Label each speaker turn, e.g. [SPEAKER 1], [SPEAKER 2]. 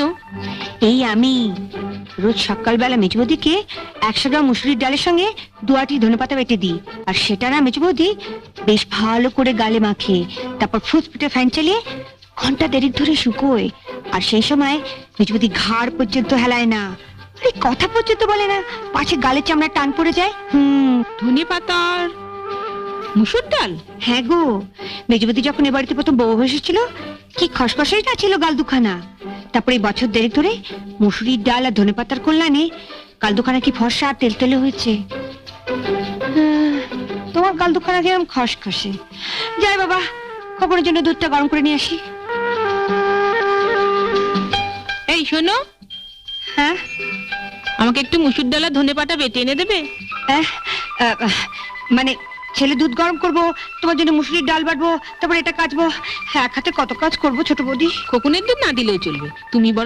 [SPEAKER 1] কেন?
[SPEAKER 2] এই আমি রোজ সকালবেলা মেজবৌদিকে 100 গ্রাম মুসুরির ডালের সঙ্গে 2 আঁটি ধনেপাতা বেটে দিই, আর সেটা না মেজবৌদি বেশ ভালো করে গালে মাখে, তারপর ফুসফুটে ফ্যান চালিয়ে ঘন্টা দেড়েক ধরে শুকোয়। আর সেই সময় মেজবৌদি ঘাড় পর্যন্ত হেলায় না, আরে কথা পর্যন্ত বলে না, পাছে গালের চামড়া টান পড়ে যায়।
[SPEAKER 1] ধনে পাতার মুসুর ডাল?
[SPEAKER 2] হ্যাঁ গো, মেজবৌদি যখন এ বাড়িতে প্রথম বউ এসেছিল কি খসখসাই না ছিল গাল দুখানা। তারপরে বছর দেড়েক ধরে মুসুরির ডাল আর ধনেপাতার কল্যাণে গাল দুখানা কি ফর্সা আর তেলতেলে হয়েছে। তোমার গাল দুখানা কিরম খসখসে। যাই বাবা, খবরের জন্য দুধটা গরম করে নিয়ে আসি।
[SPEAKER 1] এই শোনো,
[SPEAKER 2] হ্যাঁ
[SPEAKER 1] আমাকে একটু মুসুর ডাল আর ধনে পাতা বেটে এনে দেবে?
[SPEAKER 2] মানে ছেলে দুধ গরম করবো, তোমার জন্য মুসুরির ডাল বাটবো, তারপর এটা কাচবো, এক হাতে কত কাজ করবো ছোট বৌদি।
[SPEAKER 1] খোকনের দুধ না দিলেও চলবে, তুমি বরং